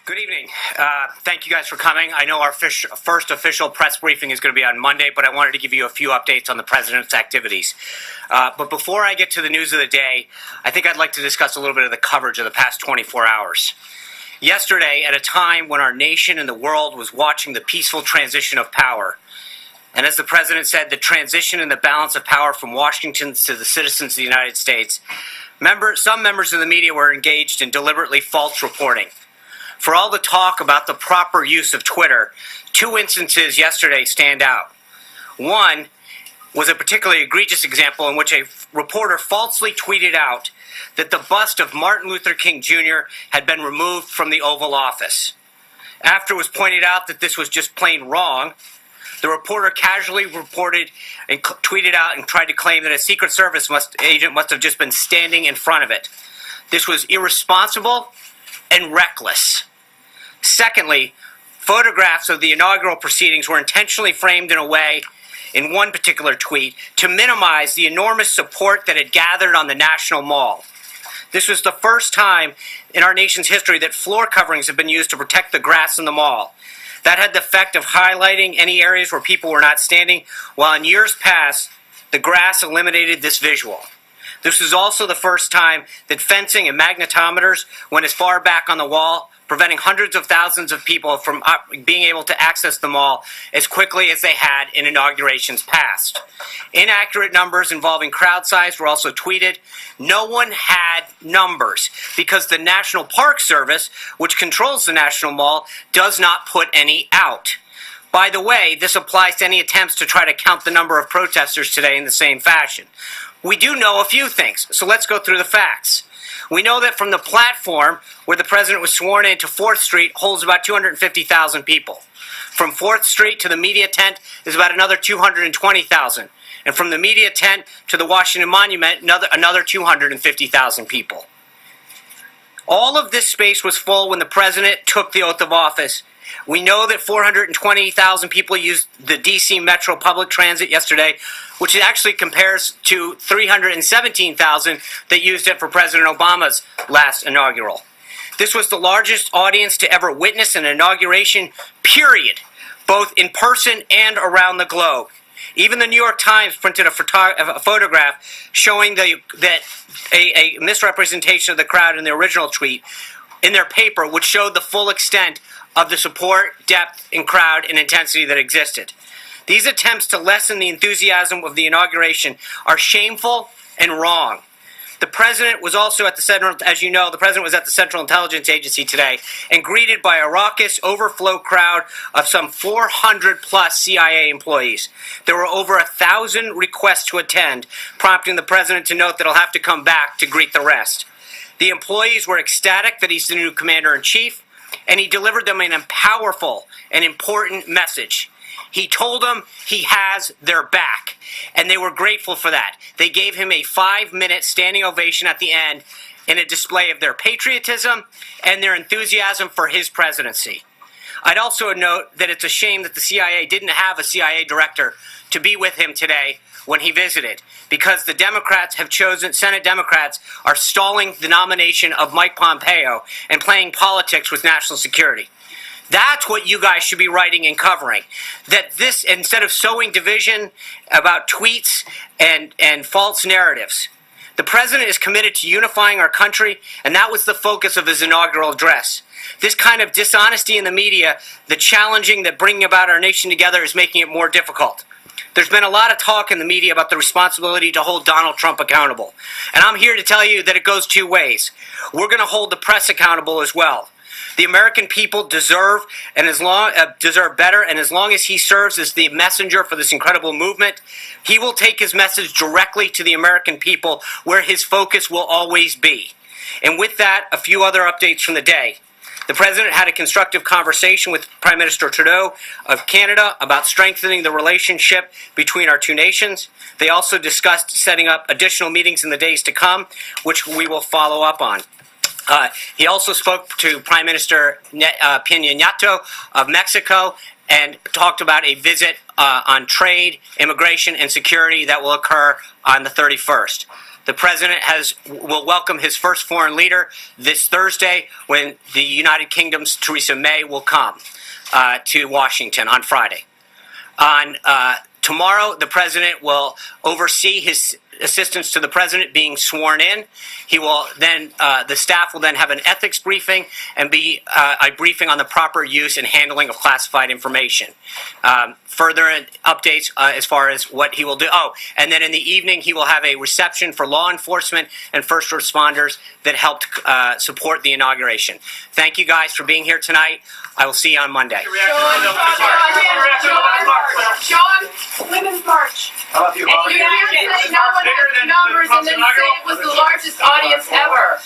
Good evening. Thank you guys for coming. I know our first official press briefing is going to be on Monday, but I wanted to give you a few updates on the president's activities. But before I get to the news of the day, I think I'd like to discuss a little bit of the coverage of the past 24 hours. Yesterday, at a time when our nation and the world was watching the peaceful transition of power, and as the president said, the transition and the balance of power from Washington to the citizens of the United States, some members of the media were engaged in deliberately false reporting. For all the talk about the proper use of Twitter, two instances yesterday stand out. One was a particularly egregious example in which a reporter falsely tweeted out that the bust of Martin Luther King Jr. had been removed from the Oval Office. After it was pointed out that this was just plain wrong, the reporter casually reported and tweeted out and tried to claim that a Secret Service agent must have just been standing in front of it. This was irresponsible and reckless. Secondly, photographs of the inaugural proceedings were intentionally framed in a way, in one particular tweet, to minimize the enormous support that had gathered on the National Mall. This was the first time in our nation's history that floor coverings have been used to protect the grass in the mall. That had the effect of highlighting any areas where people were not standing, while in years past, the grass eliminated this visual. This was also the first time that fencing and magnetometers went as far back on the wall, preventing hundreds of thousands of people from being able to access the mall as quickly as they had in inaugurations past. Inaccurate numbers involving crowd size were also tweeted. No one had numbers because the National Park Service, which controls the National Mall, does not put any out. By the way, this applies to any attempts to try to count the number of protesters today in the same fashion. We do know a few things, so let's go through the facts. We know that from the platform where the president was sworn in to 4th Street holds about 250,000 people. From 4th Street to the media tent is about another 220,000. And from the media tent to the Washington Monument, another 250,000 people. All of this space was full when the president took the oath of office. We know that 420,000 people used the D.C. Metro public transit yesterday, which actually compares to 317,000 that used it for President Obama's last inaugural. This was the largest audience to ever witness an inauguration, period, both in person and around the globe. Even the New York Times printed a photograph showing that a misrepresentation of the crowd in the original tweet in their paper, which showed the full extent of the support, depth, and crowd and intensity that existed. These attempts to lessen the enthusiasm of the inauguration are shameful and wrong. The president was also at the Central, as you know, the president was at the Central Intelligence Agency today and greeted by a raucous, overflow crowd of some 400 plus CIA employees. There were over 1,000 requests to attend, prompting the president to note that he'll have to come back to greet the rest. The employees were ecstatic that he's the new commander-in-chief, and he delivered them a powerful and important message. He told them he has their back, and they were grateful for that. They gave him a 5-minute standing ovation at the end in a display of their patriotism and their enthusiasm for his presidency. I'd also note that it's a shame that the CIA didn't have a CIA director to be with him today when he visited, because the Democrats have chosen, Senate Democrats are stalling the nomination of Mike Pompeo and playing politics with national security. That's what you guys should be writing and covering. That this, instead of sowing division about tweets and false narratives, the president is committed to unifying our country, and that was the focus of his inaugural address. This kind of dishonesty in the media, the challenging that bringing about our nation together is making it more difficult. There's been a lot of talk in the media about the responsibility to hold Donald Trump accountable. And I'm here to tell you that it goes two ways. We're going to hold the press accountable as well. The American people deserve better, and as long as he serves as the messenger for this incredible movement, he will take his message directly to the American people, where his focus will always be. And with that, a few other updates from the day. The president had a constructive conversation with Prime Minister Trudeau of Canada about strengthening the relationship between our two nations. They also discussed setting up additional meetings in the days to come, which we will follow up on. He also spoke to Prime Minister Peña Nieto of Mexico and talked about a visit on trade, immigration, and security that will occur on the 31st. the president will welcome his first foreign leader this Thursday when the United Kingdom's Theresa May will come to Washington on Friday. On tomorrow, the president will oversee his assistants to the president being sworn in. He will then, the staff will then have an ethics briefing and be a briefing on the proper use and handling of classified information. Further updates as far as what he will do. Oh, and then in the evening, he will have a reception for law enforcement and first responders that helped support the inauguration. Thank you guys for being here tonight. I will see you on Monday. Sean, Women's March. How about you? And you mentioned that no one had the numbers and then say it was the largest audience ever.